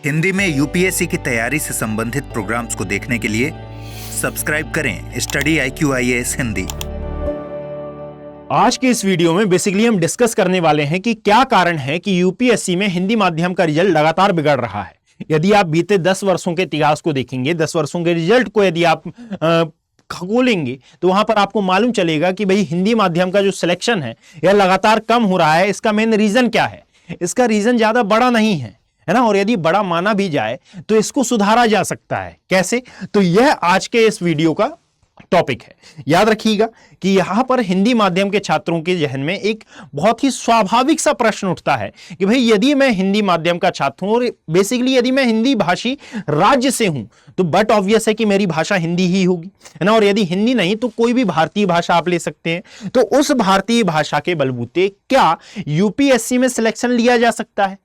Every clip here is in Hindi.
हिंदी में यूपीएससी की तैयारी से संबंधित प्रोग्राम्स को देखने के लिए सब्सक्राइब करें स्टडी IQIAS हिंदी। आज के इस वीडियो में बेसिकली हम डिस्कस करने वाले हैं कि क्या कारण है कि यूपीएससी में हिंदी माध्यम का रिजल्ट लगातार बिगड़ रहा है। यदि आप बीते 10 वर्षों के इतिहास को देखेंगे, 10 वर्षों के रिजल्ट को यदि आप खगोलेंगे तो वहां पर आपको मालूम चलेगा कि भाई हिंदी माध्यम का जो सिलेक्शन है यह लगातार कम हो रहा है। इसका मेन रीजन क्या है? इसका रीजन ज्यादा बड़ा नहीं है ना, और यदि बड़ा माना भी जाए तो इसको सुधारा जा सकता है। कैसे? तो यह आज के इस वीडियो का टॉपिक है। याद रखिएगा कि यहां पर हिंदी माध्यम के छात्रों के जहन में एक बहुत ही स्वाभाविक सा प्रश्न उठता है कि भाई यदि मैं हिंदी माध्यम का छात्र हूं और बेसिकली यदि मैं हिंदी भाषी राज्य से हूं तो बट ऑब्वियस है कि मेरी भाषा हिंदी ही होगी, है ना। और यदि हिंदी नहीं तो कोई भी भारतीय भाषा आप ले सकते हैं। तो उस भारतीय भाषा के बलबूते क्या यूपीएससी में सिलेक्शन लिया जा सकता है?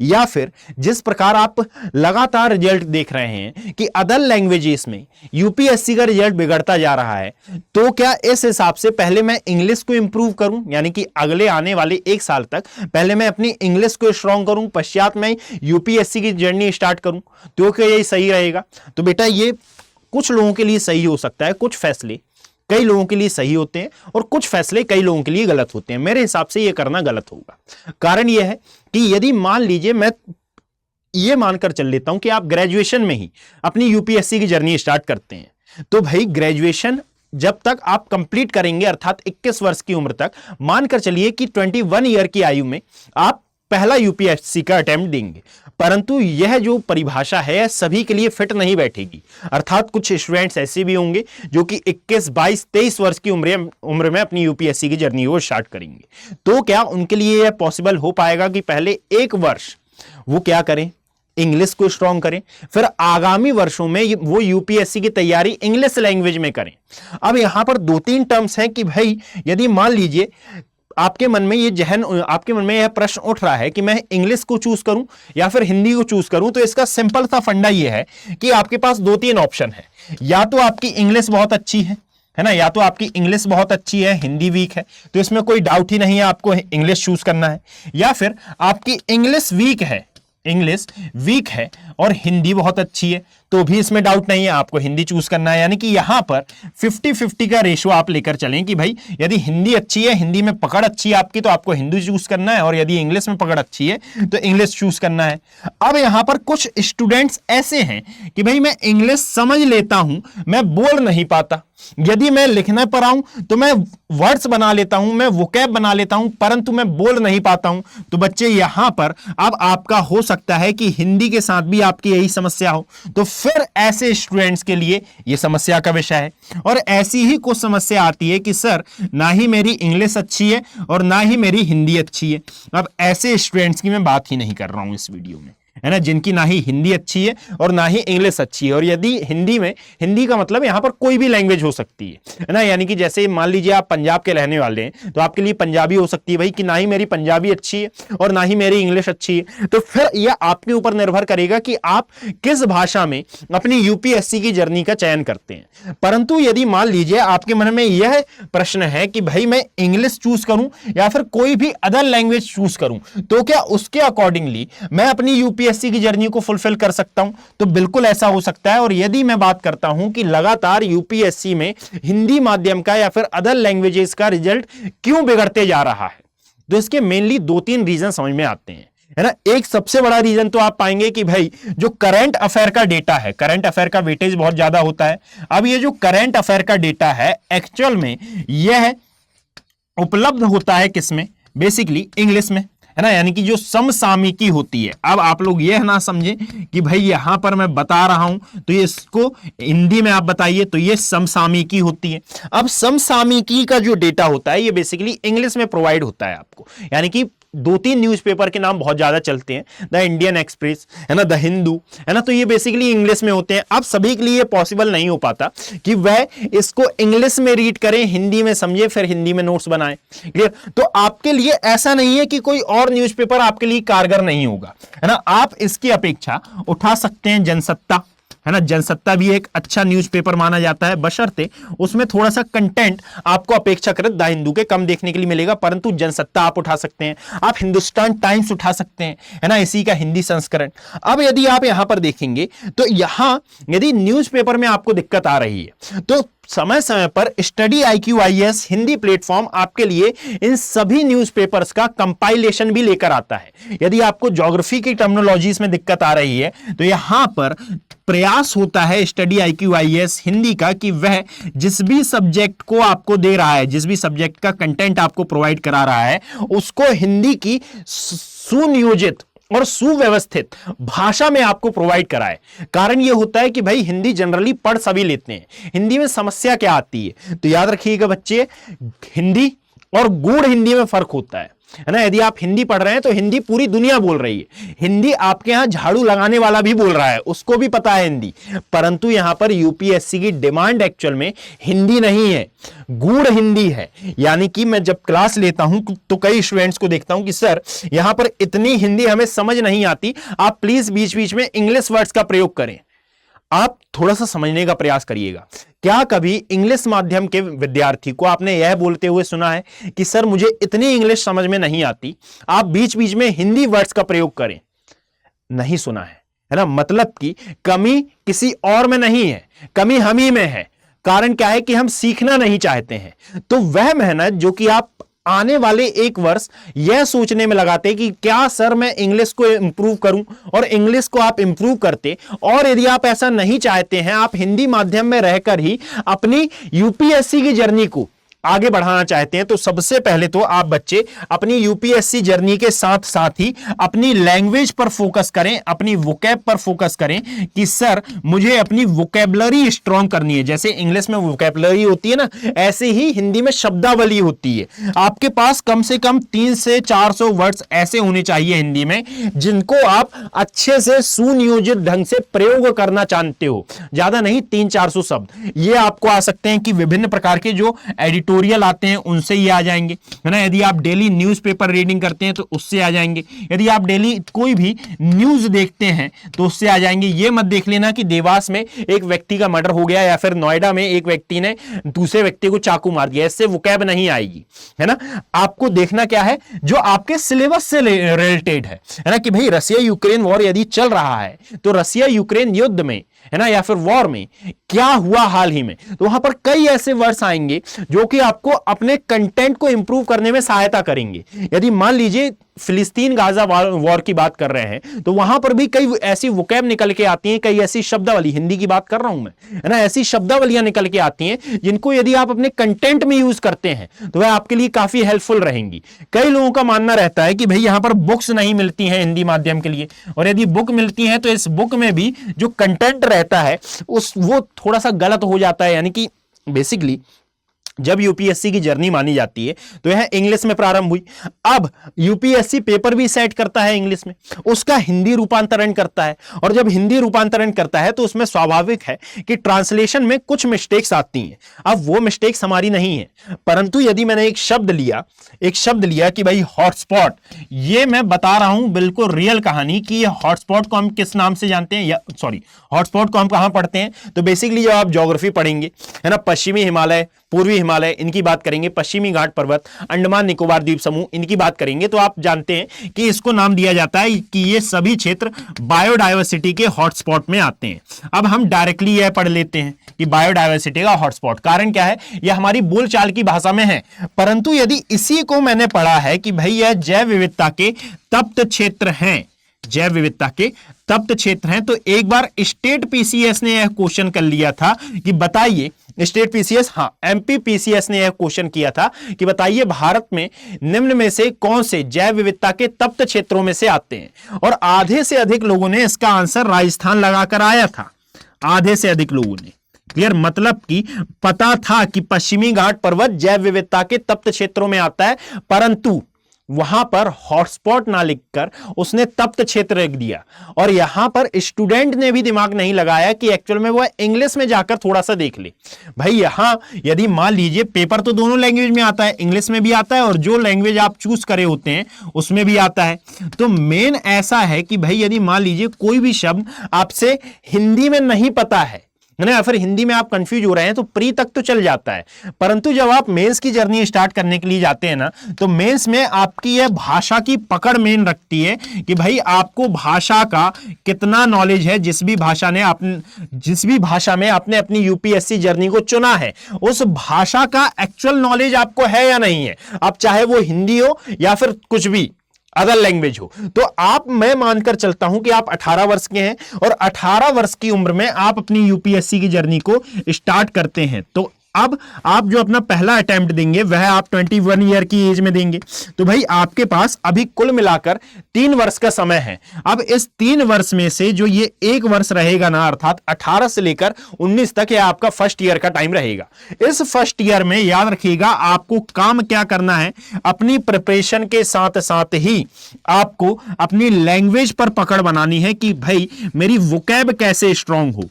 या फिर जिस प्रकार आप लगातार रिजल्ट देख रहे हैं कि अदर लैंग्वेजेस में यूपीएससी का रिजल्ट बिगड़ता जा रहा है, तो क्या इस हिसाब से पहले मैं इंग्लिश को इंप्रूव करूं, यानी कि अगले आने वाले 1 साल तक पहले मैं अपनी इंग्लिश को स्ट्रांग करूं, पश्चात मैं यूपीएससी की जर्नी स्टार्ट करूं, तो क्या यही सही रहेगा? तो बेटा ये कुछ लोगों के लिए सही हो सकता है, कुछ फैसले कई लोगों के लिए सही होते हैं और कुछ फैसले कई लोगों के लिए गलत होते हैं। मेरे हिसाब से यह करना गलत होगा। कारण यह है कि यदि मान लीजिए मैं ये मानकर चल लेता हूं कि आप ग्रेजुएशन में ही अपनी यूपीएससी की जर्नी स्टार्ट करते हैं, तो भाई ग्रेजुएशन जब तक आप कंप्लीट करेंगे अर्थात 21 वर्ष की उम्र तक, मानकर चलिए कि 21 ईयर की आयु में आप पहला यूपीएससी का अटेम्प्ट देंगे। परंतु यह जो परिभाषा है सभी के लिए फिट नहीं बैठेगी। अर्थात कुछ स्टूडेंट्स ऐसे भी होंगे जो कि 21, 22, 23 वर्ष की उम्र में अपनी यूपीएससी की जर्नी को स्टार्ट करेंगे। तो क्या उनके लिए यह पॉसिबल हो पाएगा कि पहले 1 वर्ष वो क्या करें? इंग्लिश को स्ट्रॉन्ग करें, फिर आगामी वर्षों में वो यूपीएससी की तैयारी इंग्लिश लैंग्वेज में करें। अब यहां पर 2-3 टर्म्स हैं कि भाई यदि मान लीजिए आपके मन में यह प्रश्न उठ रहा है कि मैं इंग्लिश को चूज करूं या फिर हिंदी को चूज करूं, तो इसका सिंपल सा फंडा यह है कि आपके पास 2-3 ऑप्शन है। या तो आपकी इंग्लिश बहुत अच्छी है ना, या तो आपकी इंग्लिश बहुत अच्छी है, हिंदी वीक है, तो इसमें कोई डाउट ही नहीं है, आपको इंग्लिश चूज करना है। या फिर आपकी इंग्लिश वीक है और हिंदी बहुत अच्छी है, तो भी इसमें डाउट नहीं है, आपको हिंदी चूज करना है। यानी कि यहां पर 50-50 का रेशियो आप लेकर चलें कि भाई यदि हिंदी अच्छी है, हिंदी में पकड़ अच्छी है आपकी, तो आपको हिंदी चूज करना है, और यदि इंग्लिश में पकड़ अच्छी है तो इंग्लिश चूज करना है। अब यहां पर कुछ स्टूडेंट्स ऐसे हैं कि भाई मैं इंग्लिश समझ लेता हूं, मैं बोल नहीं पाता। यदि मैं लिखने पर आऊं तो मैं वर्ड्स बना लेता हूं, मैं वोकैब बना लेता हूं, परंतु मैं बोल नहीं पाता हूं। तो बच्चे यहां पर अब आपका हो सकता है कि हिंदी के साथ भी आपकी यही समस्या हो, तो फिर ऐसे स्टूडेंट्स के लिए यह समस्या का विषय है। और ऐसी ही कुछ समस्या आती है कि सर ना ही मेरी इंग्लिश अच्छी है और ना ही मेरी हिंदी अच्छी है। अब ऐसे स्टूडेंट्स की मैं बात ही नहीं कर रहा हूं इस वीडियो में, है ना, जिनकी ना ही हिंदी अच्छी है और ना ही इंग्लिश अच्छी है। और यदि हिंदी का मतलब यहां पर कोई भी लैंग्वेज हो सकती है ना, यानी कि जैसे मान लीजिए आप पंजाब के रहने वाले हैं तो आपके लिए पंजाबी हो सकती है भाई कि ना ही मेरी पंजाबी अच्छी है और ना ही मेरी इंग्लिश अच्छी है। तो फिर यह आपके ऊपर निर्भर करेगा कि आप किस भाषा में अपनी यूपीएससी की जर्नी का चयन करते हैं। परंतु यदि मान लीजिए आपके मन में यह प्रश्न है कि भाई मैं इंग्लिश चूज करूं या फिर कोई भी अदर लैंग्वेज चूज करूं, तो क्या उसके अकॉर्डिंगली मैं अपनी यूपीएससी की जर्नी को फुलफिल कर सकता हूं? तो बिल्कुल ऐसा हो सकता है। और यदि मैं बात करता हूं कि लगातार यूपीएससी में हिंदी माध्यम का या फिर अदर लैंग्वेजेस का रिजल्ट क्यों बिगड़ते जा रहा है, तो इसके मेनली 2-3 रीजन समझ में आते हैं, है ना। एक सबसे बड़ा रीजन तो आप पाएंगे कि भाई जो करंट अफेयर का डेटा है, करंट अफेयर का वेटेज बहुत ज्यादा होता है। अब ये जो करंट अफेयर का डेटा है एक्चुअल में यह उपलब्ध होता है किसमें? बेसिकली इंग्लिश में, है ना, यानी कि जो समसामयिकी होती है। अब आप लोग यह ना समझें कि भाई यहां पर मैं बता रहा हूं तो ये इसको हिंदी में आप बताइए, तो ये समसामयिकी होती है। अब समसामयिकी का जो डेटा होता है ये बेसिकली इंग्लिश में प्रोवाइड होता है आपको, यानी कि 2-3 न्यूज़पेपर के नाम बहुत ज्यादा चलते हैं, द इंडियन एक्सप्रेस, है ना, द हिंदू, है ना, तो ये बेसिकली इंग्लिश में होते हैं। अब सभी के लिए पॉसिबल नहीं हो पाता कि वह इसको इंग्लिश में रीड करें, हिंदी में समझे, फिर हिंदी में नोट्स बनाएं। क्लियर? तो आपके लिए ऐसा नहीं है कि कोई और न्यूज़पेपर आपके लिए कारगर नहीं होगा, है ना। आप इसकी अपेक्षा उठा सकते हैं जनसत्ता, है ना। जनसत्ता भी एक अच्छा न्यूज़पेपर माना जाता है, बशर्ते उसमें थोड़ा सा कंटेंट आपको अपेक्षाकृत द हिंदू के कम देखने के लिए मिलेगा, परंतु जनसत्ता आप उठा सकते हैं, आप हिंदुस्तान टाइम्स उठा सकते हैं, है ना, इसी का हिंदी संस्करण। अब यदि आप यहां पर देखेंगे तो यहां यदि न्यूज़पेपर में आपको दिक्कत आ रही है तो समय समय पर study IQ IAS Hindi platform आपके लिए इन सभी न्यूज़पेपर्स का कंपाइलेशन भी लेकर आता है। यदि आपको ज्योग्राफी की टर्मिनोलॉजीज में दिक्कत आ रही है तो यहां पर प्रयास होता है स्टडी IQ IAS हिंदी का कि वह जिस भी सब्जेक्ट को आपको दे रहा है, जिस भी सब्जेक्ट का कंटेंट आपको प्रोवाइड करा रहा है, उसको हिंदी की सुनियोजित और सुव्यवस्थित भाषा में आपको प्रोवाइड कराए। कारण यह होता है कि भाई हिंदी जनरली पढ़ सभी लेते हैं, हिंदी में समस्या क्या आती है, तो याद रखिएगा बच्चे, हिंदी और गूढ़ हिंदी में फर्क होता है ना। यदि आप हिंदी पढ़ रहे हैं तो हिंदी पूरी दुनिया बोल रही है, हिंदी आपके यहां झाड़ू लगाने वाला भी बोल रहा है, उसको भी पता है हिंदी, परंतु यहां पर यूपीएससी की डिमांड एक्चुअल में हिंदी नहीं है, गूढ़ हिंदी है। यानी कि मैं जब क्लास लेता हूं तो कई स्टूडेंट्स को देखता हूं कि सर यहां पर इतनी हिंदी हमें समझ नहीं आती, आप प्लीज बीच बीच में इंग्लिश वर्ड्स का प्रयोग करें। आप थोड़ा सा समझने का प्रयास करिएगा। क्या कभी इंग्लिश माध्यम के विद्यार्थी को आपने यह बोलते हुए सुना है कि सर मुझे इतनी इंग्लिश समझ में नहीं आती, आप बीच बीच में हिंदी वर्ड्स का प्रयोग करें? नहीं सुना है ना। मतलब कि कमी किसी और में नहीं है, कमी हम ही में है। कारण क्या है कि हम सीखना नहीं चाहते हैं। तो वह मेहनत जो कि आप आने वाले एक वर्ष यह सोचने में लगाते कि क्या सर मैं इंग्लिश को इंप्रूव करूं, और इंग्लिश को आप इंप्रूव करते, और यदि आप ऐसा नहीं चाहते हैं, आप हिंदी माध्यम में रहकर ही अपनी यूपीएससी की जर्नी को आगे बढ़ाना चाहते हैं, तो सबसे पहले तो आप बच्चे अपनी यूपीएससी जर्नी के साथ साथ ही अपनी लैंग्वेज पर फोकस करें, अपनी वोकैब पर फोकस करें कि सर मुझे अपनी वोकैबलरी स्ट्रॉन्ग करनी है। जैसे इंग्लिश में वोकैबलरी होती है ना, ऐसे ही हिंदी में शब्दावली होती है। आपके पास कम से कम 300 से 400 वर्ड्स ऐसे होने चाहिए हिंदी में जिनको आप अच्छे से सुनियोजित ढंग से प्रयोग करना जानते हो, ज्यादा नहीं, 300-400 शब्द। ये आपको आ सकते हैं कि विभिन्न प्रकार के जो एडिटोरियल आते हैं उनसे ही आ जाएंगे, है ना। यदि आप डेली न्यूज़पेपर रीडिंग करते हैं तो उससे आ जाएंगे, यदि आप डेली कोई भी न्यूज़ देखते हैं तो उससे आ जाएंगे। ये मत देख लेना कि देवास में एक व्यक्ति का मर्डर हो गया या फिर नोएडा में एक व्यक्ति ने दूसरे व्यक्ति को चाकू मार दिया, इससे वोकैब नहीं आएगी, है ना। आपको देखना क्या है जो आपके सिलेबस से रिलेटेड है ना, कि भाई रसिया यूक्रेन वॉर यदि चल रहा है तो रसिया यूक्रेन युद्ध में, है ना, या फिर वॉर में क्या हुआ हाल ही में, तो वहां पर कई ऐसे वर्ड्स आएंगे जो कि आपको अपने कंटेंट को इंप्रूव करने में सहायता करेंगे। यदि मान लीजिए फिलिस्तीन गाजा वॉर की बात कर रहे हैं तो वहां पर भी कई ऐसी वोकैब निकल के आती हैं, कई ऐसी शब्दावली, हिंदी की बात कर रहा हूं मैं, है ना, ऐसी शब्दावलियां निकल के आती हैं जिनको यदि आप अपने कंटेंट में यूज करते हैं तो वह आपके लिए काफी हेल्पफुल रहेंगी। कई लोगों का मानना रहता है कि भाई यहां पर बुक्स नहीं मिलती हैं हिंदी माध्यम के लिए, और यदि बुक मिलती हैं तो इस बुक में भी जो कंटेंट रहता है वो थोड़ा सा गलत हो जाता है। यानी कि बेसिकली जब यूपीएससी की जर्नी मानी जाती है तो यह इंग्लिश में प्रारंभ हुई, अब यूपीएससी पेपर भी सेट करता है इंग्लिश में, उसका हिंदी रूपांतरण करता है, और जब हिंदी रूपांतरण करता है तो उसमें स्वाभाविक है कि ट्रांसलेशन में कुछ मिस्टेक्स आती हैं। अब वो मिस्टेक्स हमारी नहीं है, परंतु यदि मैंने एक शब्द लिया कि भाई हॉटस्पॉट, ये मैं बता रहा हूं बिल्कुल रियल कहानी कि ये हॉटस्पॉट को हम किस नाम से जानते हैं, या सॉरी हॉटस्पॉट को हम कहां पढ़ते हैं, तो बेसिकली जब आप ज्योग्राफी पढ़ेंगे, है ना, पश्चिमी हिमालय, पूर्वी हिमालय, इनकी बात करेंगे, पश्चिमी घाट पर्वत, अंडमान निकोबार द्वीप समूह, इनकी बात करेंगे, तो आप जानते हैं कि इसको नाम दिया जाता है कि ये सभी क्षेत्र बायोडायवर्सिटी के हॉटस्पॉट में आते हैं। अब हम डायरेक्टली यह पढ़ लेते हैं कि बायोडायवर्सिटी का हॉटस्पॉट, कारण क्या है, यह हमारी बोलचाल की भाषा में है, परंतु यदि इसी को मैंने पढ़ा है कि भाई यह जैव विविधता के तप्त क्षेत्र हैं, जैव विविधता के तप्त क्षेत्र हैं, तो एक बार स्टेट पीसीएस ने यह क्वेश्चन कर लिया था कि बताइए, स्टेट पीसीएस, हाँ एमपी पीसीएस ने यह क्वेश्चन किया था कि बताइए भारत में निम्न में से कौन से जैव विविधता के तप्त क्षेत्रों में से आते हैं, और आधे से अधिक लोगों ने इसका आंसर राजस्थान लगाकर आया था, आधे से अधिक लोगों ने। क्लियर, मतलब कि पता था कि पश्चिमी घाट पर्वत जैव विविधता के तप्त क्षेत्रों में आता है, परंतु वहां पर हॉटस्पॉट ना लिखकर उसने तप्त क्षेत्र लिख दिया, और यहां पर स्टूडेंट ने भी दिमाग नहीं लगाया कि एक्चुअल में वो इंग्लिश में जाकर थोड़ा सा देख ले। भाई यहां यदि मान लीजिए पेपर तो दोनों लैंग्वेज में आता है, इंग्लिश में भी आता है और जो लैंग्वेज आप चूज करे होते हैं उसमें भी आता है। तो मेन ऐसा है कि भाई यदि मान लीजिए कोई भी शब्द आपसे हिंदी में नहीं पता है ना, या फिर हिंदी में आप कंफ्यूज हो रहे हैं, तो प्री तक तो चल जाता है, परंतु जब आप मेंस की जर्नी स्टार्ट करने के लिए जाते हैं ना, तो मेंस में आपकी यह भाषा की पकड़ मेन रखती है कि भाई आपको भाषा का कितना नॉलेज है। जिस भी भाषा में आपने अपनी यूपीएससी जर्नी को चुना है, उस भाषा का एक्चुअल नॉलेज आपको है या नहीं है। अब चाहे वो हिंदी हो या फिर कुछ भी अदर लैंग्वेज हो, तो मैं मानकर चलता हूं कि आप 18 वर्ष के हैं और 18 वर्ष की उम्र में आप अपनी यूपीएससी की जर्नी को स्टार्ट करते हैं। तो अब आप जो अपना पहला अटेम्प्ट देंगे वह आप 21 ईयर की एज में देंगे। तो भाई आपके पास अभी कुल मिलाकर 3 वर्ष का समय है। अब इस 3 वर्ष में से जो ये 1 वर्ष रहेगा ना, अर्थात 18 से लेकर 19 तक, यह आपका फर्स्ट ईयर का टाइम रहेगा। इस फर्स्ट ईयर में याद रखिएगा आपको काम क्या करना है, अपनी प्रिपरेशन के साथ साथ ही आपको अपनी लैंग्वेज पर पकड़ बनानी है कि भाई मेरी वोकैब कैसे स्ट्रांग हो,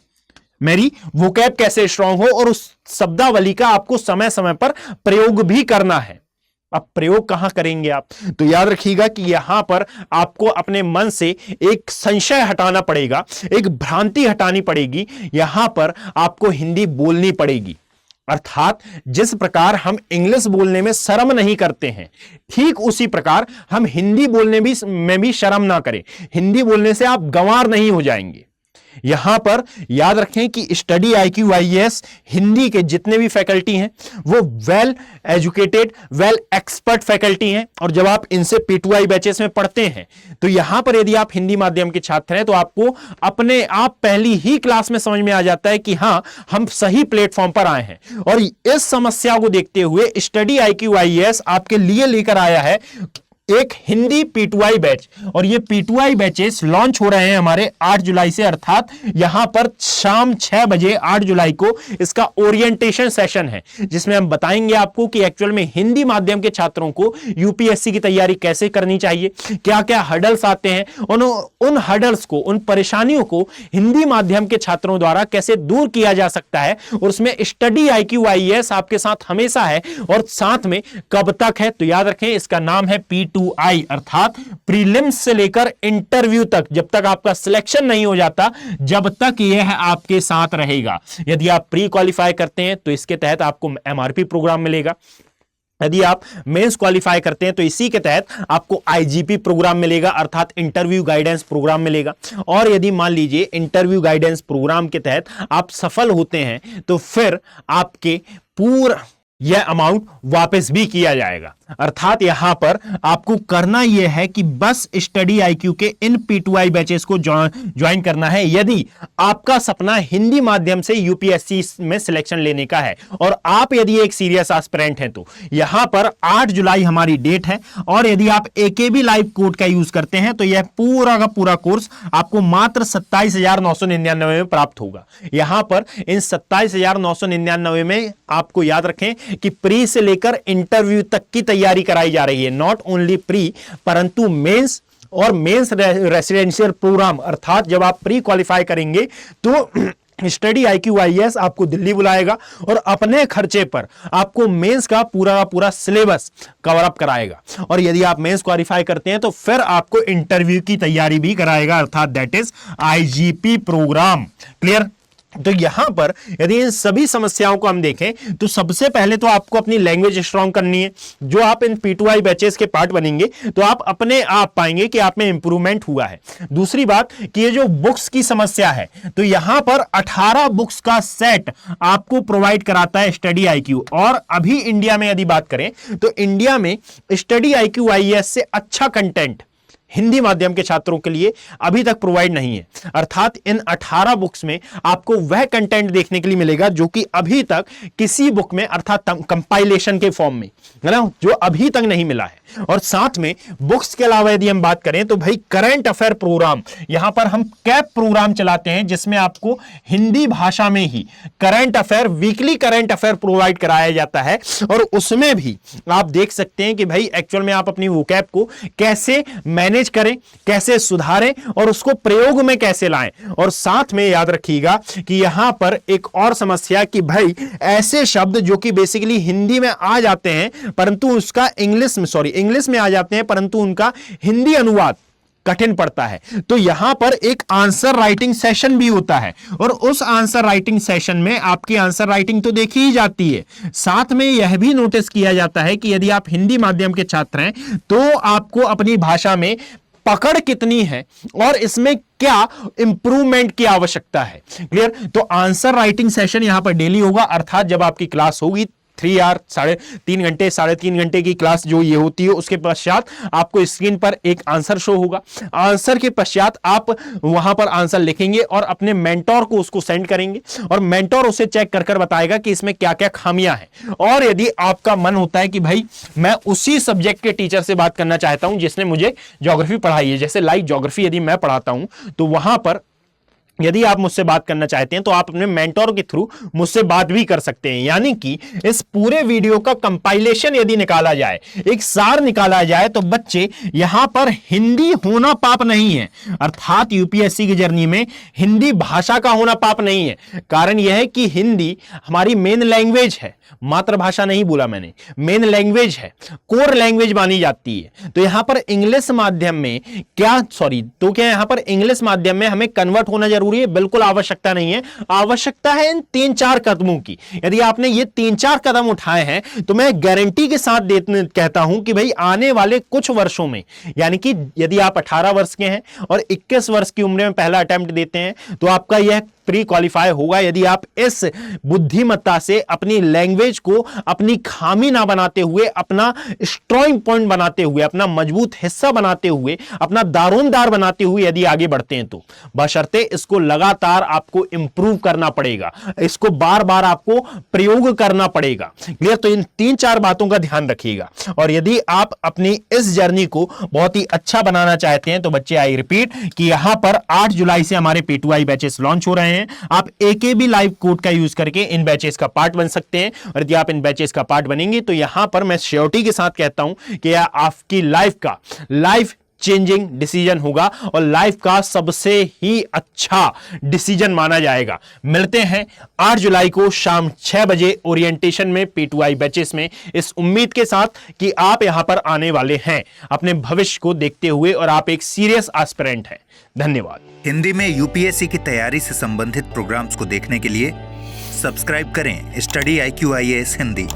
और उस शब्दावली का आपको समय समय पर प्रयोग भी करना है। अब प्रयोग कहां करेंगे आप, तो याद रखिएगा कि यहां पर आपको अपने मन से एक संशय हटाना पड़ेगा, एक भ्रांति हटानी पड़ेगी। यहां पर आपको हिंदी बोलनी पड़ेगी। अर्थात जिस प्रकार हम इंग्लिश बोलने में शर्म नहीं करते हैं, ठीक उसी प्रकार हम हिंदी बोलने में भी शर्म ना करें। हिंदी बोलने से आप गंवार नहीं हो जाएंगे। यहां पर याद रखें कि स्टडी IQ IAS हिंदी के जितने भी फैकल्टी हैं वो well educated, well expert faculty हैं, और जब आप इनसे P2I बैचेस में पढ़ते हैं तो यहां पर यदि आप हिंदी माध्यम के छात्र हैं तो आपको अपने आप पहली ही क्लास में समझ में आ जाता है कि हां हम सही प्लेटफॉर्म पर आए हैं। और इस समस्या को देखते हुए स्टडी IQ IAS आपके लिए लेकर आया है एक हिंदी P2I बैच, और ये P2I बैचेस लॉन्च हो रहे हैं हमारे 8 जुलाई से, अर्थात यहां पर शाम 6 बजे 8 जुलाई को इसका ओरिएंटेशन सेशन है, जिसमें हम बताएंगे आपको कि एक्चुअल में हिंदी माध्यम के छात्रों को यूपीएससी की तैयारी कैसे करनी चाहिए, क्या क्या हर्डल्स आते हैं, उन हर्डल्स को, उन परेशानियों को हिंदी माध्यम के छात्रों द्वारा कैसे दूर किया जा सकता है, और उसमें स्टडी IQ IAS आपके साथ हमेशा है, और साथ में कब तक है, तो याद रखें इसका नाम है P2I, अर्थात प्रीलिम्स से लेकर इंटरव्यू तक। जब तक आपका सिलेक्शन नहीं हो जाता, जब तक यह आपके साथ रहेगा। यदि आप प्री क्वालिफाई करते हैं तो इसके तहत आपको MRP प्रोग्राम मिलेगा। यदि आप मेंस क्वालिफाई करते हैं तो इसी के तहत आपको IGP प्रोग्राम मिलेगा, अर्थात इंटरव्यू गाइडेंस प्रोग्राम मिलेगा। और यदि मान लीजिए इंटरव्यू गाइडेंस प्रोग्राम के तहत आप सफल होते हैं तो फिर आपके पूरा यह अमाउंट वापस भी किया जाएगा। अर्थात यहां पर आपको करना यह है कि बस स्टडी IQ के इन P2I बैचेस को ज्वाइन करना है यदि आपका सपना हिंदी माध्यम से यूपीएससी में सिलेक्शन लेने का है, और आप यदि एक सीरियस एस्पिरेंट हैं तो यहां पर 8 जुलाई हमारी डेट है। और यदि आप AKB लाइव कोड का यूज करते हैं तो यह पूरा का पूरा कोर्स आपको मात्र 27,999 में प्राप्त होगा। यहां पर इन 27,999 में आपको याद रखें कि प्री से लेकर इंटरव्यू तक की तैयारी कराई जा रही है। नॉट ओनली प्री, परंतु मेंस और मेंस रेसिडेंशियल प्रोग्राम, अर्थात जब आप प्री क्वालिफाई करेंगे तो स्टडी IQ IAS आपको दिल्ली बुलाएगा और अपने खर्चे पर आपको मेंस का पूरा सिलेबस कवर अप कराएगा। और यदि आप मेंस क्वालिफाई करते हैं तो फिर आपको इंटरव्यू की तैयारी भी कराएगा, अर्थात that is IGP programme. Clear? तो यहां पर यदि इन सभी समस्याओं को हम देखें तो सबसे पहले तो आपको अपनी लैंग्वेज स्ट्रांग करनी है। जो आप इन P2I बैचेस के पार्ट बनेंगे तो आप अपने आप पाएंगे कि आप में इंप्रूवमेंट हुआ है। दूसरी बात कि ये जो बुक्स की समस्या है, तो यहां पर 18 बुक्स का सेट आपको प्रोवाइड कराता है स्टडी IQ। और अभी इंडिया में यदि बात करें तो इंडिया में स्टडी IQ IAS से अच्छा कंटेंट हिंदी माध्यम के छात्रों के लिए अभी तक प्रोवाइड नहीं है। अर्थात इन 18 बुक्स में आपको वह कंटेंट देखने के लिए मिलेगा जो कि अभी तक किसी बुक में अर्थात कंपाइलेशन के फॉर्म में, है ना, जो अभी तक नहीं मिला है। और साथ में बुक्स के अलावा यदि हम बात करें तो भाई करंट अफेयर प्रोग्राम, यहां पर हम कैप प्रोग्राम चलाते हैं जिसमें आपको हिंदी भाषा में ही current affair, weekly current affair provide कराया जाता है। और उसमें भी आप देख सकते हैं कि भाई एक्चुअल में आप अपनी वोकैब को कैसे मैनेज करें, कैसे सुधारें और उसको प्रयोग में कैसे लाएं। और साथ में याद रखिएगा कि यहां पर एक और समस्या कि भाई ऐसे शब्द जो कि बेसिकली हिंदी में आ जाते हैं परंतु उसका इंग्लिश में आ जाते हैं परंतु उनका हिंदी अनुवाद कठिन पड़ता है, तो यहां पर एक आंसर राइटिंग सेशन भी होता है। और उस आंसर राइटिंग सेशन में आपकी आंसर राइटिंग तो देखी ही जाती है, साथ में यह भी नोटिस किया जाता है कि यदि आप हिंदी माध्यम के छात्र हैं तो आपको अपनी भाषा में पकड़ कितनी है और इसमें क्या इंप्रूवमेंट की आवश्यकता है। क्लियर? तो आंसर राइटिंग सेशन यहां पर डेली होगा, अर्थात जब आपकी क्लास होगी 3 आवर 3.5 घंटे की क्लास जो ये होती है, उसके पश्चात आपको स्क्रीन पर एक आंसर शो होगा। आंसर के पश्चात आप वहां पर आंसर लिखेंगे और अपने मेंटोर को उसको सेंड करेंगे और मेंटोर उसे चेक कर बताएगा कि इसमें क्या क्या खामियां हैं। और यदि आपका मन होता है कि भाई मैं उसी सब्जेक्ट के टीचर से बात करना चाहता हूं जिसने मुझे ज्योग्राफी पढ़ाई है, जैसे लाइक ज्योग्राफी यदि मैं पढ़ाता हूं, तो वहां पर यदि आप मुझसे बात करना चाहते हैं तो आप अपने मेंटोर के थ्रू मुझसे बात भी कर सकते हैं। यानी कि इस पूरे वीडियो का कंपाइलेशन यदि निकाला जाए, एक सार निकाला जाए, तो बच्चे यहां पर हिंदी होना पाप नहीं है, अर्थात यूपीएससी की जर्नी में हिंदी भाषा का होना पाप नहीं है। कारण यह है कि हिंदी हमारी मेन लैंग्वेज है, मातृभाषा नहीं बोला मैंने, मेन लैंग्वेज है, कोर लैंग्वेज मानी जाती है। तो यहां पर इंग्लिश माध्यम में क्या यहां पर इंग्लिश माध्यम में हमें कन्वर्ट होना जरूरी है? बिल्कुल आवश्यकता नहीं है। आवश्यकता है इन 3-4 कदमों की। यदि आपने ये 3-4 कदम उठाए हैं तो मैं गारंटी के साथ कहता हूं कि भाई आने वाले कुछ वर्षों में, यानी कि यदि आप 18 वर्ष के हैं और 21 वर्ष की उम्र में पहला अटेम्प्ट देते हैं तो आपका यह प्री क्वालिफाई होगा यदि आप इस बुद्धिमत्ता से अपनी लैंग्वेज को अपनी खामी ना बनाते हुए, अपना स्ट्रॉन्ग पॉइंट बनाते हुए, अपना मजबूत हिस्सा बनाते हुए, अपना दारोमदार बनाते हुए यदि आगे बढ़ते हैं तो बशर्ते इसको लगातार आपको इंप्रूव करना पड़ेगा, इसको बार बार आपको प्रयोग करना पड़ेगा। क्लियर? तो इन 3-4 बातों का ध्यान रखिएगा। और यदि आप अपनी इस जर्नी को बहुत ही अच्छा बनाना चाहते हैं तो बच्चे, आई रिपीट कि यहां पर 8 जुलाई से हमारे P2I बैचेस लॉन्च हो रहे हैं। आप AKB लाइव कोड का यूज करके इन बैचेस का पार्ट बन सकते हैं। और यदि आप इन बैचेस का पार्ट बनेंगे तो यहां पर मैं श्योरिटी के साथ कहता हूं कि यह आपकी लाइफ चेंजिंग डिसीजन होगा और लाइफ का सबसे ही अच्छा डिसीजन माना जाएगा। मिलते हैं 8 जुलाई को शाम 6 बजे ओरिएंटेशन में P2I बैचेस में, इस उम्मीद के साथ कि आप यहां पर आने वाले हैं अपने भविष्य को देखते हुए और आप एक सीरियस एस्पिरेंट हैं। धन्यवाद। हिंदी में यूपीएससी की तैयारी से संबंधित प्रोग्राम्स को देखने के लिए सब्सक्राइब करें स्टडी IQ IAS हिंदी।